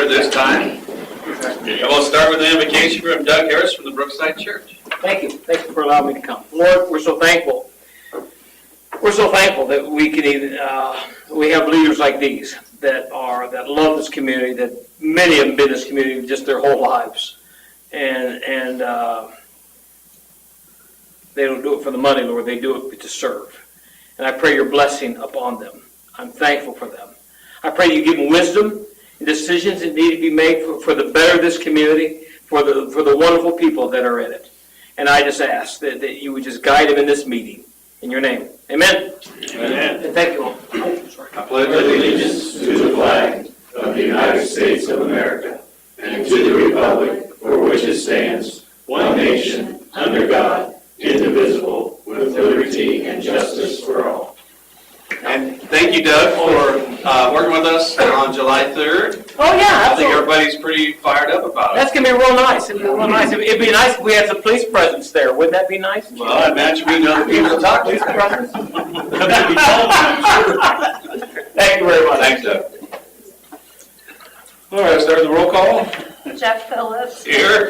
order this time. We'll start with an invocation from Doug Harris from the Brookside Church. Thank you. Thank you for allowing me to come. Lord, we're so thankful. We're so thankful that we can even, we have leaders like these that love this community, that many of them been in this community just their whole lives. And they don't do it for the money, Lord. They do it to serve. And I pray your blessing upon them. I'm thankful for them. I pray you give them wisdom and decisions that need to be made for the better of this community, for the wonderful people that are in it. And I just ask that you would just guide them in this meeting. In your name. Amen. Amen. And thank you all. I pledge allegiance to the flag of the United States of America and to the republic for which it stands, one nation, under God, indivisible, with liberty and justice for all. And thank you, Doug, for working with us on July 3rd. Oh, yeah, I think absolutely. everybody's pretty fired up about it. That's going to be real nice. It'd be real nice. It'd be nice if we had some police presence there. Wouldn't that be nice? Well, I imagine we know the people to talk to. Thank you very much. Thanks, Doug. All right, start the roll call. Jeff Phillips. Here.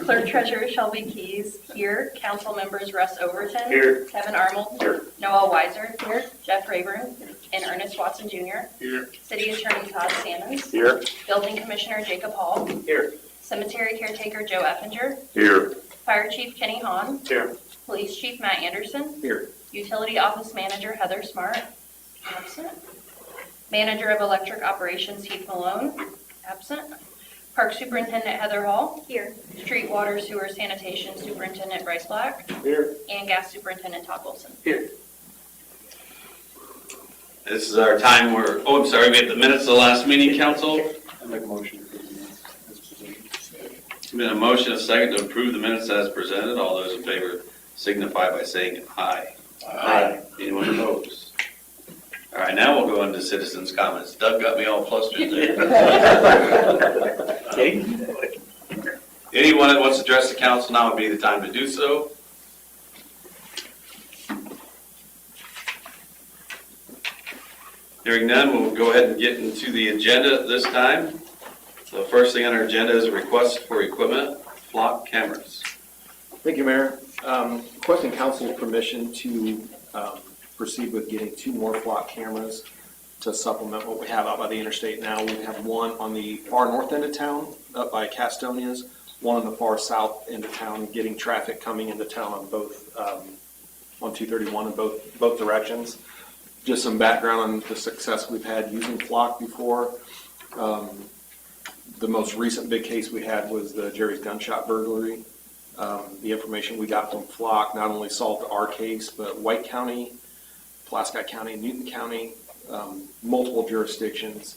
Clerk Treasurer Shelby Keys. Here. Council members Russ Overton. Here. Kevin Arnold. Here. Noah Weiser. Here. Jeff Rayburn. And Ernest Watson Jr. Here. City Attorney Todd Sammons. Here. Building Commissioner Jacob Hall. Here. Cemetery Caretaker Joe Effinger. Here. Fire Chief Kenny Hahn. Here. Police Chief Matt Anderson. Here. Utility Office Manager Heather Smart. Absent. Manager of Electric Operations Heath Malone. Absent. Park Superintendent Heather Hall. Here. Street Water Sewer Sanitation Superintendent Bryce Black. Here. And Gas Superintendent Todd Wilson. Here. This is our time where, oh, I'm sorry, we have the minutes of the last meeting, council. I make a motion to approve the minutes as presented. Been a motion, a second to approve the minutes as presented. All those in favor signify by saying aye. Aye. Anyone opposed? All right, now we'll go into citizens' comments. Doug got me all flustered there. Anyone that wants to address the council now would be the time to do so. Hearing none, we'll go ahead and get into the agenda this time. The first thing on our agenda is a request for equipment, flock cameras. Thank you, Mayor. Requesting council's permission to proceed with getting 2 more flock cameras to supplement what we have out by the interstate now. We have one on the far north end of town, up by Castonia's, one on the far south end of town, getting traffic coming into town on both, on 231 in both directions. Just some background on the success we've had using flock before. The most recent big case we had was the Jerry's gunshot burglary. The information we got from flock not only solved our case, but White County, Pulaski County, Newton County, multiple jurisdictions.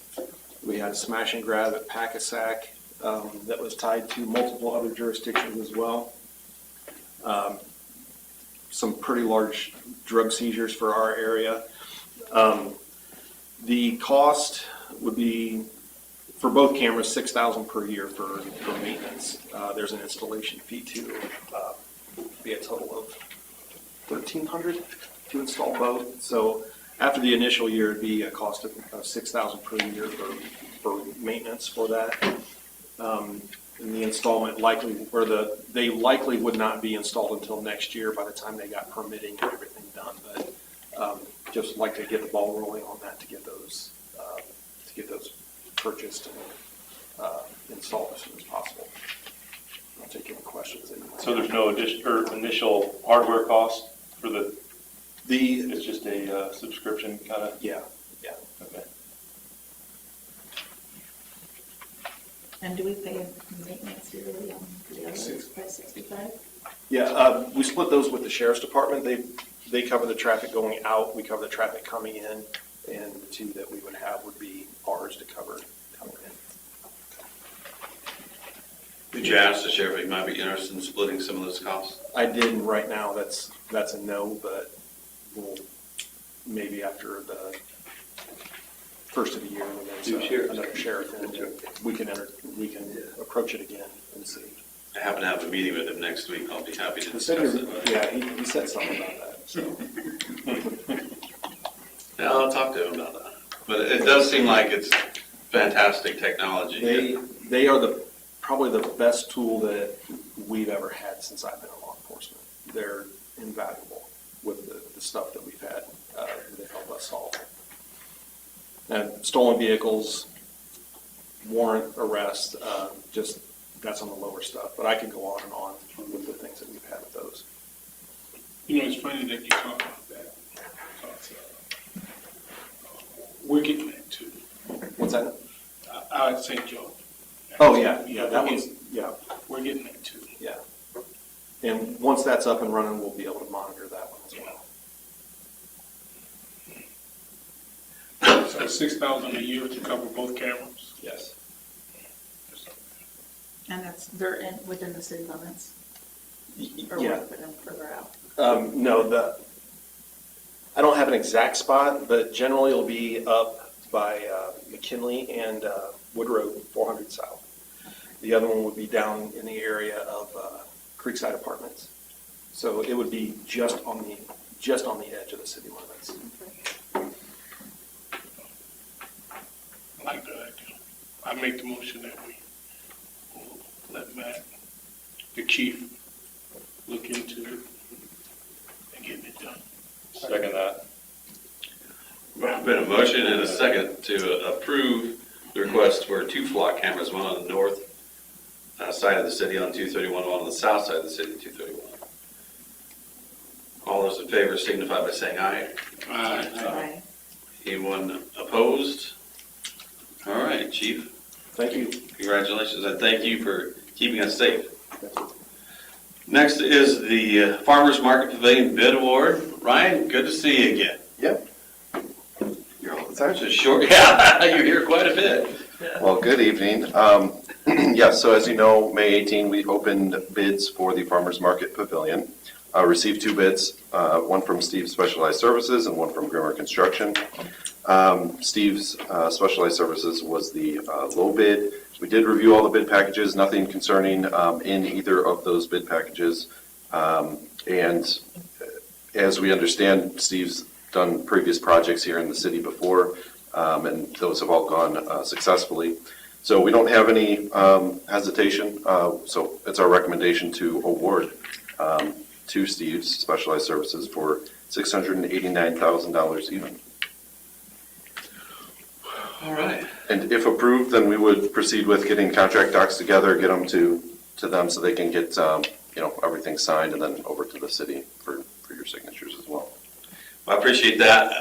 We had a smash and grab at Paccasac that was tied to multiple other jurisdictions as well. Some pretty large drug seizures for our area. The cost would be, for both cameras, $6,000 per year for maintenance. There's an installation fee too. Be a total of $1,300 to install both. So after the initial year, it'd be a cost of $6,000 per year for maintenance for that. And the installment they likely would not be installed until next year by the time they got permitting and everything done. But just like to get the ball rolling on that to get those purchased and installed as soon as possible. I'll take any questions that you might So there's no initial hardware cost for the it's just a subscription kind of? yeah. Okay. And do we pay maintenance yearly on the others by 65? Yeah, we split those with the sheriff's department. They cover the traffic going out, we cover the traffic coming in, and the 2 that we would have would be ours to cover coming in. Did you ask the sheriff if he might be interested in splitting some of those costs? I did, and right now that's a no, but we'll maybe after the first of the year when there's another sheriff in, we can approach it again and see. I happen to have a meeting with him next week. I'll be happy to He discuss said, it. yeah, he said something about that. So. Yeah, I'll talk to him about that. But it does seem like it's fantastic technology. They are probably the best tool that we've ever had since I've been in law enforcement. They're invaluable with the stuff that we've had. They help us solve. And stolen vehicles, warrant arrest, just that's on the lower stuff. But I could go on and on with the things that we've had with those. You know, it's funny that you talk about that. Because, we're getting that too. What's that? Out at St. Joe. Oh, yeah, that one's, yeah, We're getting that too. yeah. And once that's up and running, we'll be able to monitor that one as well. So 6,000 a year to cover both cameras. Yes. And they're within the city limits, or Yeah. work with them further out? No, I don't have an exact spot, but generally it'll be up by McKinley and Wood Road, 400 South. The other one would be down in the area of Creekside Apartments. So it would be just on the edge of the city limits. I like that idea. I make the motion that we will let Matt, the chief, look into it and getting it done. Second that. Well, been a motion and a second to approve the request for 2 flock cameras, one on the north side of the city on 231, one on the south side of the city, 231. All those in favor signify by saying aye. Aye. Anyone opposed? All right, Chief, Thank you. congratulations, and thank you for keeping us safe. Next is the Farmers Market Pavilion Bid Award. Ryan, good to see you again. Yep. You're all the time. Such a short, yeah, you're here quite a bit. Well, good evening. Yes, so as you know, May 18, we opened bids for the Farmers Market Pavilion. Received 2 bids, one from Steve's Specialized Services and one from Grimmer Construction. Steve's Specialized Services was the low bid. We did review all the bid packages, nothing concerning in either of those bid packages. And as we understand, Steve's done previous projects here in the city before, and those have all gone successfully. So we don't have any hesitation. So it's our recommendation to award to Steve's Specialized Services for $689,000 even. All right. And if approved, then we would proceed with getting contract docs together, get them to them so they can get everything signed and then over to the city for your signatures as well. I appreciate that.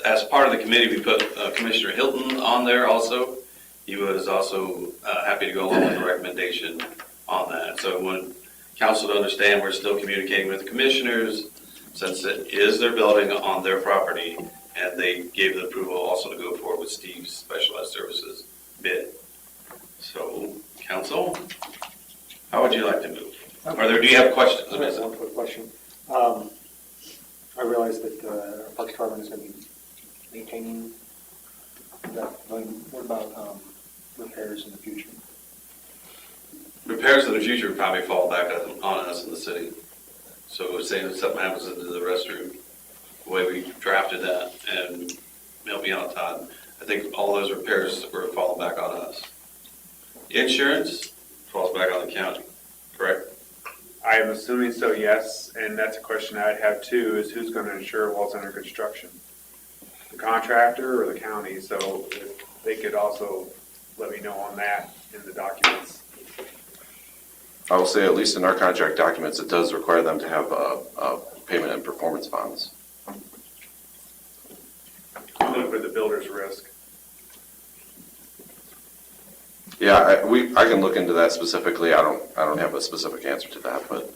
As part of the committee, we put Commissioner Hilton on there also. He was also happy to go along with the recommendation on that. So I want council to understand we're still communicating with the commissioners since it is their building on their property, and they gave the approval also to go forward with Steve's Specialized Services bid. So, council, how would you like to move? Do you have questions? I have one quick question. I realize that our park department is going to be maintaining that. What about repairs in the future? Repairs in the future would probably fall back on us in the city. So say if something happens into the restroom, the way we drafted that, and help me out, Todd, I think all those repairs were falling back on us. Insurance falls back on the county, correct? I am assuming so, yes, and that's a question I'd have too, is who's going to insure while it's under construction? The contractor or the county? So if they could also let me know on that in the documents. I will say, at least in our contract documents, it does require them to have payment and performance bonds. For the builder's risk. Yeah, I can look into that specifically. I don't have a specific answer to that, but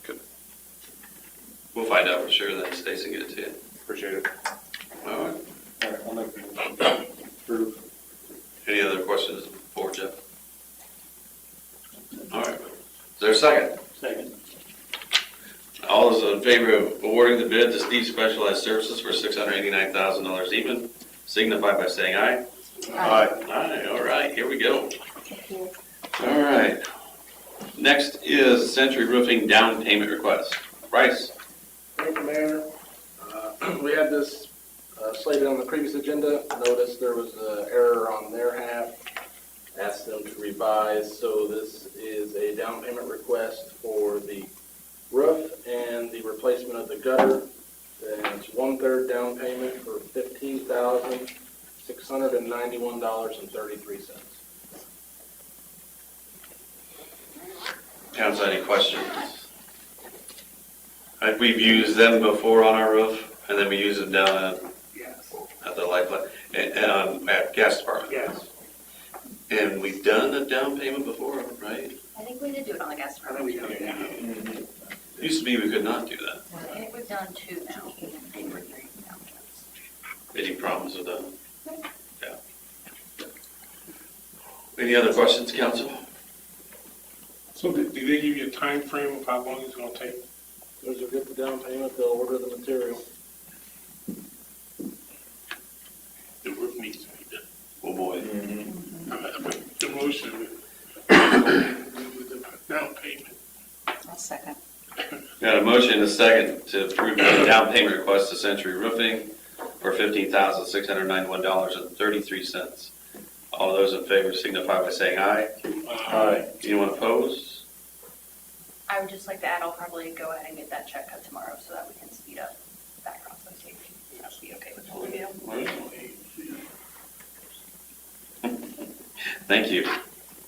good. We'll find out for sure, then Stacy can get it to you. Appreciate it. All right. All right, I'll make the motion to approve. Any other questions for Jeff? All right. Is there a second? Second. All those in favor of awarding the bid to Steve Specialized Services for $689,000 even, signify by saying aye. Aye. Aye, all right, here we go. Thank you. All right. Next is Century Roofing down payment request. Bryce? Thank you, Mayor. We had this slated on the previous agenda. Noticed there was an error on their advised, so this is a down payment request for the roof and the replacement of the gutter. And it's 1/3 down payment for $15,691.33. Council, any questions? We've used them before on our roof, and then we use them down Yes, at the light plant, and at gas department. yes. And we've done a down payment before, right? I think we did do it on the gas I think we department. have, yeah. Used to be we could not do that. I think we've done 2 now. They were 3 now. Any problems with that? Yeah. Any other questions, council? So did they give you a time frame of how long it's gonna take? As soon as we get the down payment, they'll order the material. The roof needs to be done. Oh, boy. I make the motion with the down payment. I'll second. Got a motion and a second to approve the down payment request to Century Roofing for $15,691.33. All those in favor signify by saying aye. Aye. Anyone opposed? I would just like to add, I'll probably go ahead and get that check cut tomorrow so that we can speed up that process. If that'd be okay with all of you. Thank you.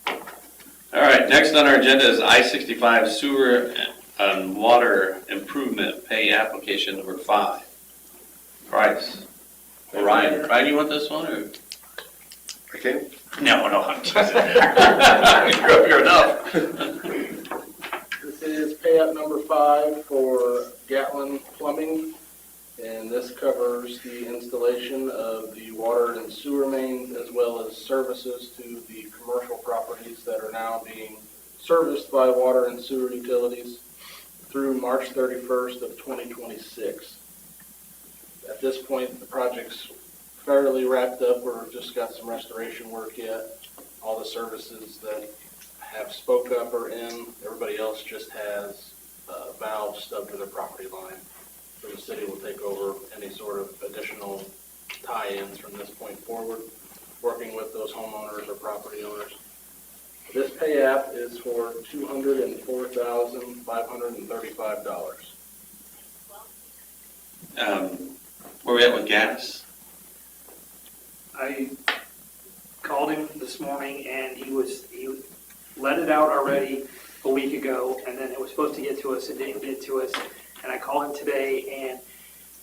All right, next on our agenda is I-65 Sewer and Water Improvement Pay Application number 5. Price. Ryan, you want this one, or? Okay. No, I'm teasing. You're up here enough. This is payout number 5 for Gatlin Plumbing, and this covers the installation of the water and sewer mains as well as services to the commercial properties that are now being serviced by water and sewer utilities through March 31st of 2026. At this point, the project's fairly wrapped up. We've just got some restoration work yet. All the services that have spoke up are in. Everybody else just has valves stubbed to their property line. So the city will take over any sort of additional tie-ins from this point forward, working with those homeowners or property owners. This pay app is for $204,535. Where we at with gas? I called him this morning and he let it out already a week ago, and then it was supposed to get to us, it didn't get to us. And I called him today and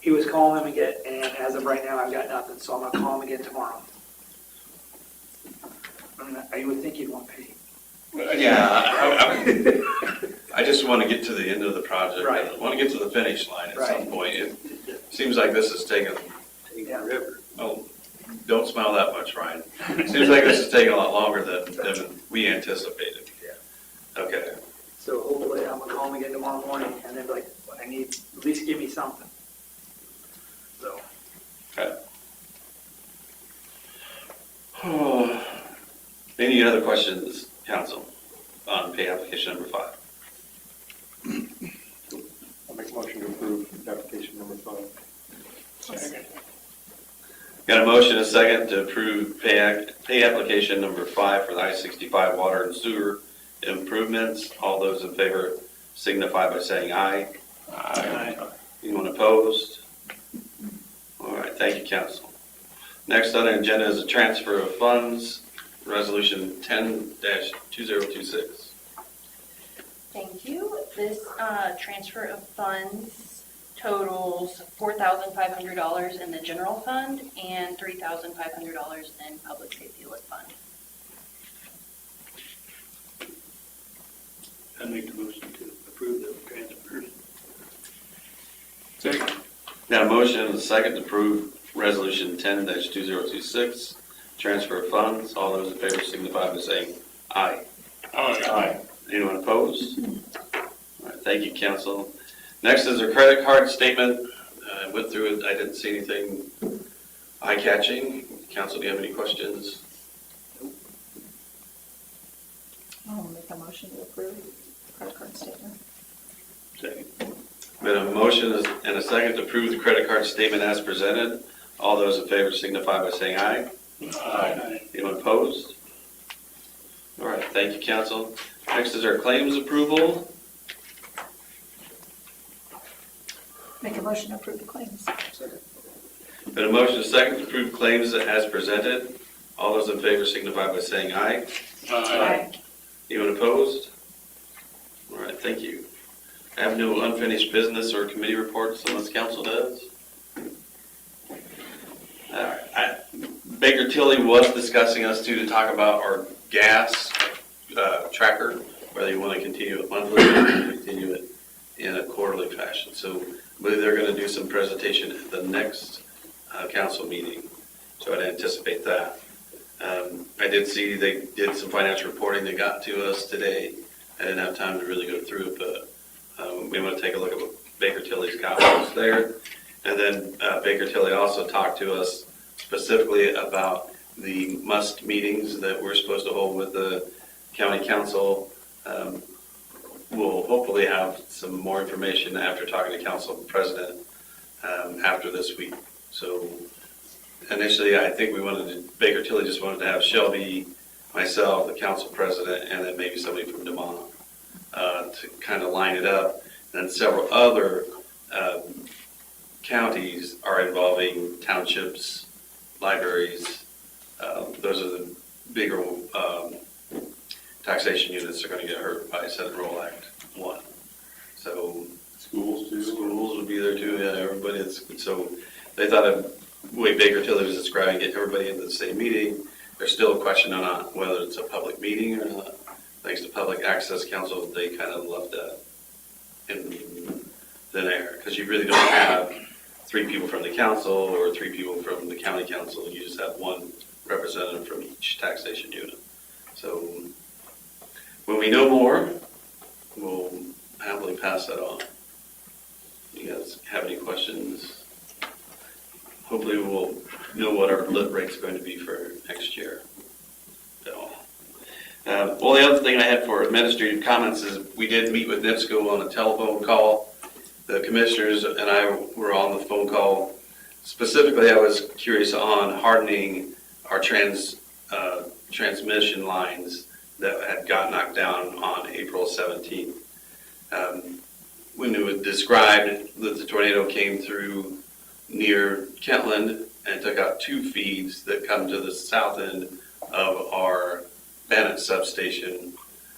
he was calling him again, and as of right now, I've got nothing, so I'm gonna call him again tomorrow. I mean, I would think you'd want to pay. Yeah, I just want to get to the end of the project. Right. I want to get to the finish line at some Right. point. It seems like this is taking forever. Oh, don't smile that much, Ryan. Seems like this is taking a lot longer than we anticipated. Yeah. Okay. So hopefully I'm gonna call him again tomorrow morning and then be like, I need, at least give me something. So. Okay. Any other questions, council, on pay application number 5? I'll make a motion to approve application number 5. Second. Got a motion and a second to approve pay application number 5 for the I-65 water and sewer improvements. All those in favor signify by saying aye. Aye. Anyone opposed? All right, thank you, council. Next on the agenda is a transfer of funds, resolution 10-2026. Thank you. This transfer of funds totals $4,500 in the general fund and $3,500 in public safety lit fund. I make the motion to approve the transfers. Second. Got a motion and a second to approve resolution 10-2026, transfer of funds. All those in favor signify by saying aye. Aye. Anyone opposed? All right, thank you, council. Next is a credit card statement. I went through it. I didn't see anything eye-catching. Council, do you have any questions? I'll make a motion to approve credit card statement. Second. We have a motion and a second to approve the credit card statement as presented. All those in favor signify by saying aye. Aye. Anyone opposed? All right, Thank you, council. Next is our claims approval. Make a motion to approve the claims. Been a motion and a second to approve claims as presented. All those in favor signify by saying aye. Anyone opposed? All right, thank you. I have no unfinished business or committee reports unless council does. Baker Tilly was discussing us to talk about our gas tracker, whether you want to continue it monthly or continue it in a quarterly fashion. So I believe they're going to do some presentation at the next council meeting. So I'd anticipate that. I did see they did some financial reporting they got to us today. I didn't have time to really go through it, but we want to take a look at what Baker Tilly's got for us there. And then Baker Tilly also talked to us specifically about the must meetings that we're supposed to hold with the county council. We'll hopefully have some more information after talking to council president after this week. So initially, I think Baker Tilly just wanted to have Shelby, myself, the council president, and then maybe somebody from DeMont to kind of line it up. And then several other counties are involving townships, libraries. Those are the bigger taxation units that are going to get hurt by Senate Roll Act 1. So Schools too. schools would be there too. Yeah, everybody. So they thought of the way Baker Tilly was describing, get everybody into the same meeting. There's still a question on whether it's a public meeting or not. Thanks to Public Access Council, they kind of left that in thin air because you really don't have 3 people from the council or 3 people from the county council. You just have 1 representative from each taxation unit. So when we know more, we'll happily pass that on. You guys have any questions? Hopefully we'll know what our lit rate's going to be for next year. Well, the other thing I had for administrative comments is we did meet with NIPSCO on a telephone call. The commissioners and I were on the phone call. Specifically, I was curious on hardening our transmission lines that had got knocked down on April 17th. When it was described that the tornado came through near Kentland and took out 2 feeds that come to the south end of our Bennett substation,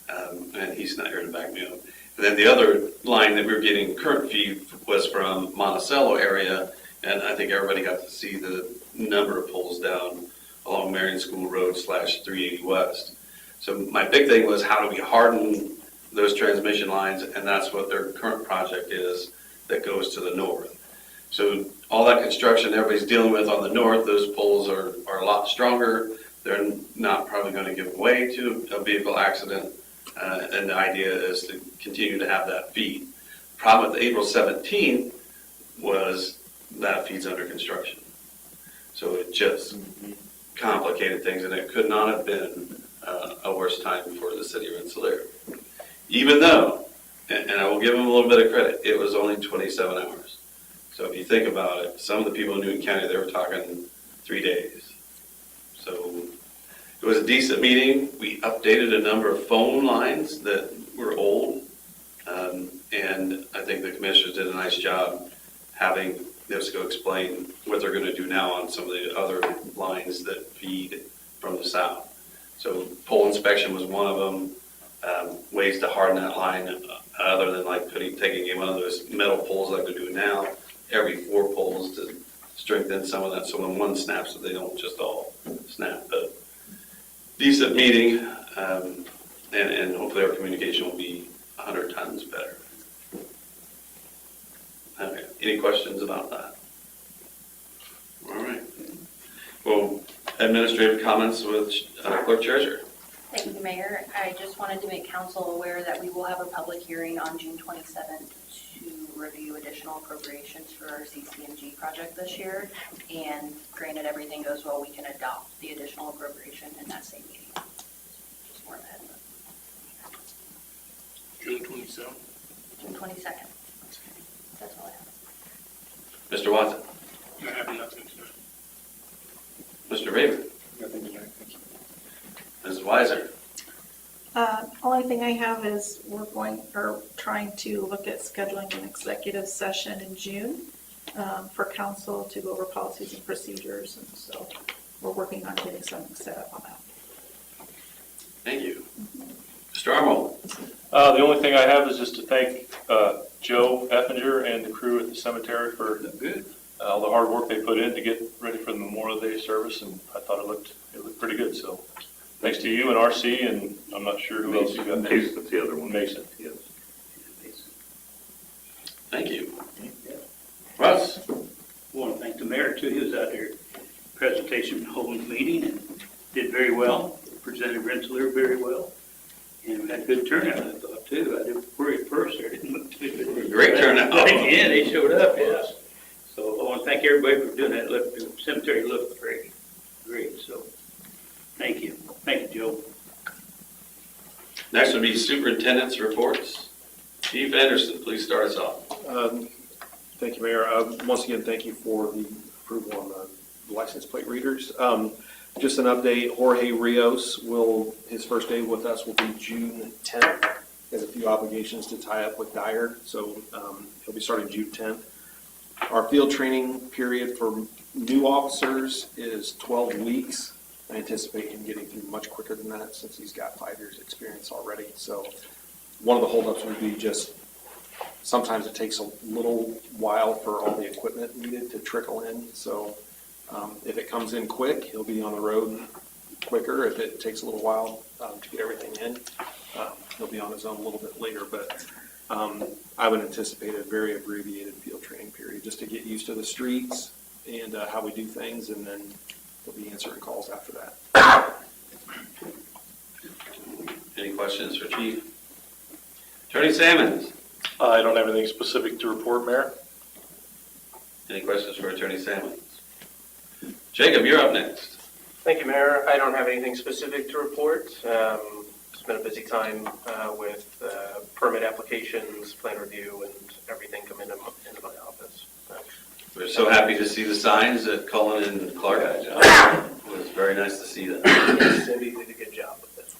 and he's not here to back me up. And then the other line that we were getting current feed was from Monticello area, and I think everybody got to see the number of poles down along Marion School Road /380 West. So my big thing was how do we harden those transmission lines, and that's what their current project is that goes to the north. So all that construction everybody's dealing with on the north, those poles are a lot stronger. They're not probably going to give way to a vehicle accident, and the idea is to continue to have that feed. The problem with April 17th was that feed's under construction. So it just complicated things, and it could not have been a worse time for the city of Rensselaer. Even though, and I will give them a little bit of credit, it was only 27 hours. So if you think about it, some of the people in Newton County, they were talking 3 days. So it was a decent meeting. We updated a number of phone lines that were old, and I think the commissioners did a nice job having NIPSCO explain what they're going to do now on some of the other lines that feed from the south. So pole inspection was one of them. Ways to harden that line, other than like taking one of those metal poles like they're doing now, every 4 poles to strengthen some of that, so when one snaps, so they don't just all snap. But decent meeting, and hopefully our communication will be 100 times better. Okay. Any questions about that? All right. Well, administrative comments with Clerk Treasurer. Thank you, Mayor. I just wanted to make council aware that we will have a public hearing on June 27th to review additional appropriations for our CCNG project this year. And granted everything goes well, we can adopt the additional appropriation in that same meeting. Just more ahead. June 27th. June 22nd. That's all I have. Mr. Watson. I have nothing to say. Mr. Raven. Nothing tonight, thank you. Ms. Weiser. Only thing I have is trying to look at scheduling an executive session in June for council to go over policies and procedures, and so we're working on getting something set up on that. Thank you. Mr. Armo? The only thing I have is just to thank Joe Effinger and the crew at the cemetery for all the hard work they put in to get ready for the Memorial Day service, and I thought it looked pretty good. So thanks to you and RC, and I'm not sure who else you got. Mason's the other one. Mason, yes. Thank you. Russ? I want to thank the mayor too. He was out there, presentation, holding the meeting, and did very well. Presented Rensselaer very well, and we had good turnout. I thought too. I did worry at first there, didn't look too good. Great turnout. Yeah, they showed up. Yes. So I want to thank everybody for doing that. The cemetery looked great. So thank you, Joe. Next would be superintendent's reports. Chief Anderson, please start us off. Thank you, Mayor. Once again, thank you for the approval on the license plate readers. Just an update, Jorge Rios his first day with us will be June 10th. He has a few obligations to tie up with Dyer, so he'll be starting June 10th. Our field training period for new officers is 12 weeks. I anticipate him getting through much quicker than that since he's got 5 years experience already. So one of the holdups would be just sometimes it takes a little while for all the equipment needed to trickle in. So if it comes in quick, he'll be on the road quicker. If it takes a little while to get everything in, he'll be on his own a little bit later. But I would anticipate a very abbreviated field training period just to get used to the streets and how we do things, and then he'll be answering calls after that. Any questions for Chief? Attorney Sammons? I don't have anything specific to report, Mayor. Any questions for Attorney Sammons? Jacob, you're up next. Thank you, Mayor. I don't have anything specific to report. It's been a busy time with permit applications, plan review, and everything coming into my office. We're so happy to see the signs that Cullen and Clark had. It was very nice to see that. Yes, Cindy did a good job with it.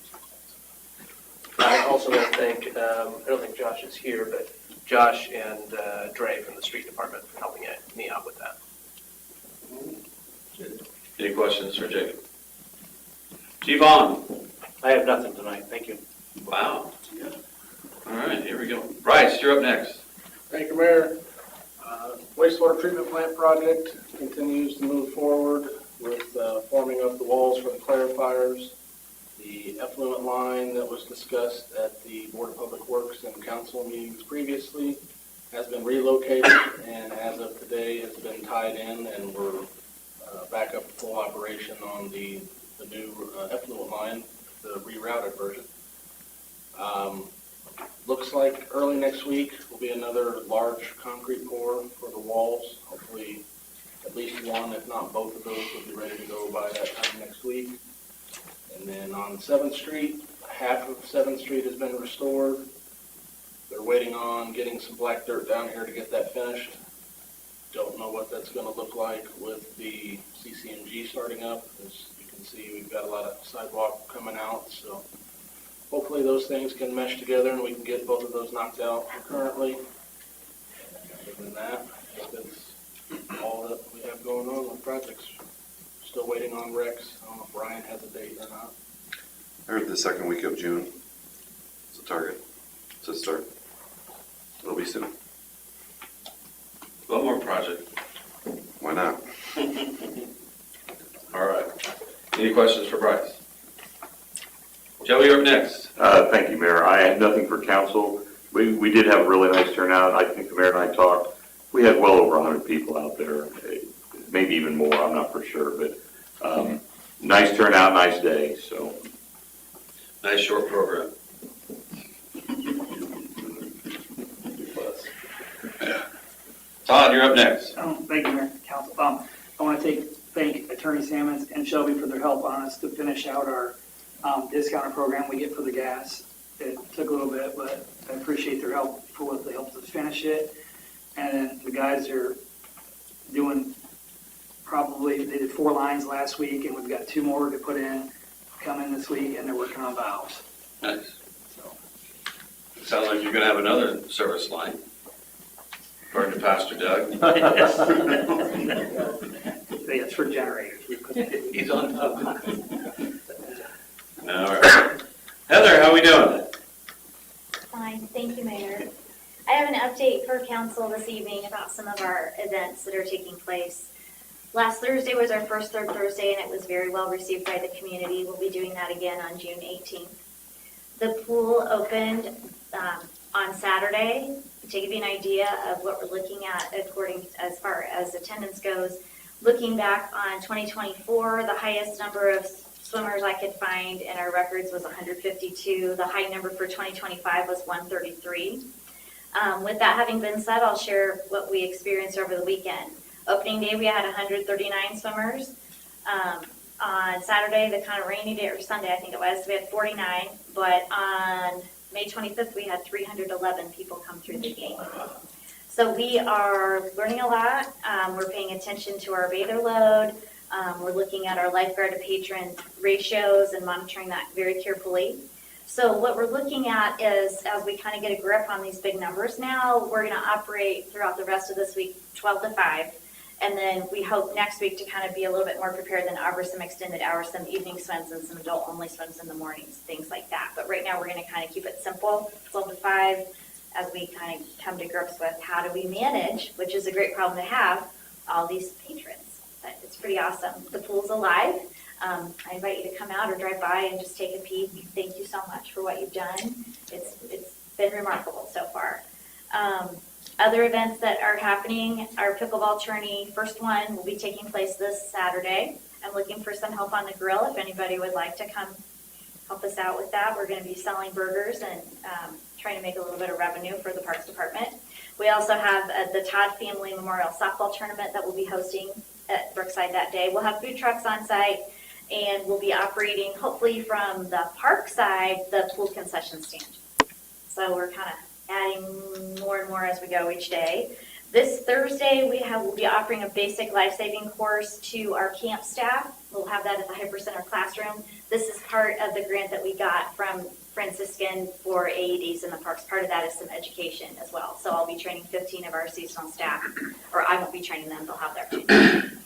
I also want to thank, I don't think Josh is here, but Josh and Dre from the street department for helping me out with that. Any questions for Jacob? Chief On? I have nothing tonight. Thank you. Wow. Yeah. All right, here we go. Bryce, you're up next. Thank you, Mayor. Wastewater treatment plant project continues to move forward with forming up the walls for the clarifiers. The effluent line that was discussed at the Board of Public Works and council meetings previously has been relocated, and as of today has been tied in, and we're back up to full operation on the new effluent line, the rerouted version. Looks like early next week will be another large concrete pour for the walls. Hopefully at least one, if not both of those, will be ready to go by that time next week. And then on 7th Street, half of 7th Street has been restored. They're waiting on getting some black dirt down here to get that finished. Don't know what that's going to look like with the CCMG starting up. As you can see, we've got a lot of sidewalk coming out, so hopefully those things can mesh together and we can get both of those knocked out concurrently. Other than that, I think that's all that we have going on with projects. Still waiting on Rex. I don't know if Brian has a date or not. I heard the second week of June is the target to start. It'll be soon. One more project. Why not? All right. Any questions for Bryce? Joe, you're up next. Thank you, Mayor. I have nothing for council. We did have a really nice turnout. I think the mayor and I talked. We had well over 100 people out there, maybe even more. I'm not for sure, but nice turnout, nice day. So nice short program. Todd, you're up next. Thank you, Mayor, Council. I want to thank Attorney Sammons and Shelby for their help on us to finish out our discounted program we get for the gas. It took a little bit, but I appreciate their help for what they helped us finish it. And then the guys are doing they did 4 lines last week, and we've got 2 more to put in, come in this week, and they're working on valves. Nice. Sounds like you're gonna have another service line, according to Pastor Doug. It's for generators. He's on top. All right. Heather, how we doing? Fine, thank you, Mayor. I have an update for council this evening about some of our events that are taking place. Last Thursday was our first Third Thursday, and it was very well received by the community. We'll be doing that again on June 18th. The pool opened on Saturday. To give you an idea of what we're looking at as far as attendance goes, looking back on 2024, the highest number of swimmers I could find in our records was 152. The high number for 2025 was 133. With that having been said, I'll share what we experienced over the weekend. Opening day, we had 139 swimmers. On Saturday, the kind of rainy day, or Sunday, I think it was, we had 49. But on May 25th, we had 311 people come through the gate. So we are learning a lot. We're paying attention to our bather load. We're looking at our lifeguard to patron ratios and monitoring that very carefully. So what we're looking at is, as we kind of get a grip on these big numbers now, we're going to operate throughout the rest of this week 12 to 5. And then we hope next week to kind of be a little bit more prepared than offer some extended hours, some evening swims and some adult-only swims in the mornings, things like that. But right now we're going to kind of keep it simple, 12 to 5, as we kind of come to grips with how do we manage, which is a great problem to have, all these patrons. But it's pretty awesome. The pool's alive. I invite you to come out or drive by and just take a peek. Thank you so much for what you've done. It's been remarkable so far. Other events that are happening, our pickleball tourney, first one will be taking place this Saturday. I'm looking for some help on the grill if anybody would like to come help us out with that. We're going to be selling burgers and trying to make a little bit of revenue for the Parks Department. We also have the Todd Family Memorial Softball Tournament that we'll be hosting at Brookside that day. We'll have food trucks on site, and we'll be operating, hopefully from the park side, the pool concession stand. So we're kind of adding more and more as we go each day. This Thursday, we'll be offering a basic life-saving course to our camp staff. We'll have that at the Hyper Center classroom. This is part of the grant that we got from Franciscan for AEDs in the parks. Part of that is some education as well. So I'll be training 15 of our seasonal staff, or I won't be training them, they'll have their training.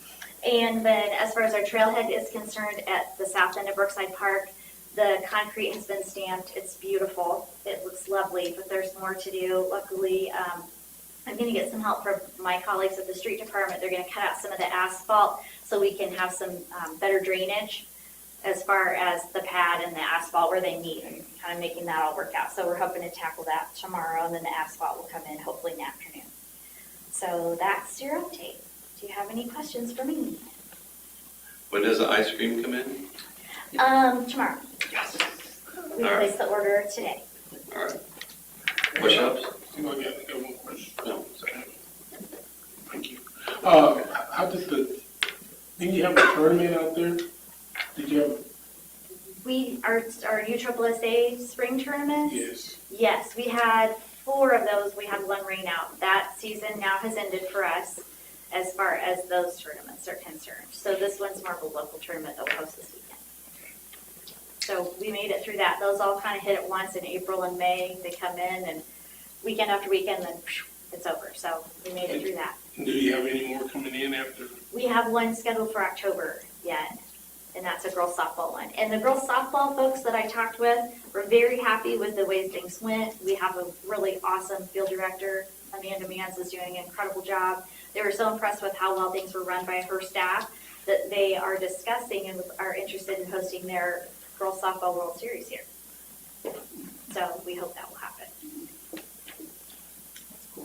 And then as far as our trailhead is concerned, at the south end of Brookside Park, the concrete has been stamped. It's beautiful. It looks lovely, but there's more to do. Luckily, I'm going to get some help from my colleagues at the street department. They're going to cut out some of the asphalt so we can have some better drainage as far as the pad and the asphalt where they meet, and kind of making that all work out. So we're hoping to tackle that tomorrow, and then the asphalt will come in hopefully in the afternoon. So that's your update. Do you have any questions for me? When does the ice cream come in? Tomorrow. Yes. We placed the order today. All right. Push-ups? I got one question. No. Thank you. How did you have a tournament out there? Did you have? Our USSSA spring tournament? Yes. Yes, we had 4 of those. We had 1 rain out. That season now has ended for us as far as those tournaments are concerned. So this one's more of a local tournament that we'll host this weekend. So we made it through that. Those all kind of hit at once in April and May. They come in and weekend after weekend, then it's over. So we made it through that. Do you have any more coming in after? We have one scheduled for October yet, and that's a girls softball one. And the girls softball folks that I talked with were very happy with the way things went. We have a really awesome field director. Amanda Mans is doing an incredible job. They were so impressed with how well things were run by her staff that they are discussing and are interested in hosting their girls softball World Series here. So we hope that will happen.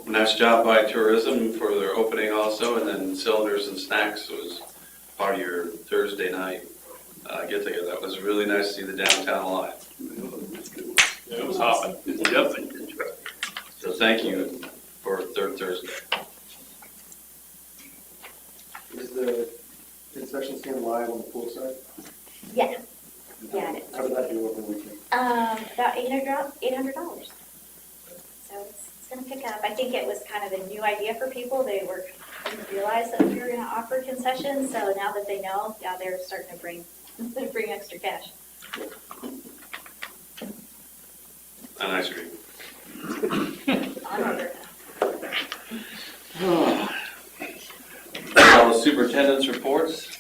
Nice job by tourism for their opening also, and then Cylinders and Snacks was part of your Thursday night get-together. That was really nice to see the downtown alive. Yeah, it was hopping. So thank you for Third Thursday. Is the concession stand live on the pool side? Yeah. Yeah, it is. How did that do over the weekend? About $800. So it's going to pick up. I think it was kind of a new idea for people. They didn't realize that we were going to offer concessions. So now that they know, yeah, they're starting to bring extra cash. on ice cream. All the superintendent's reports.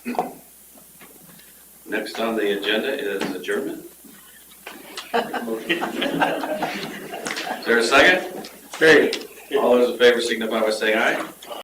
Next on the agenda is adjournment. Is there a second? All those in favor signify by saying aye.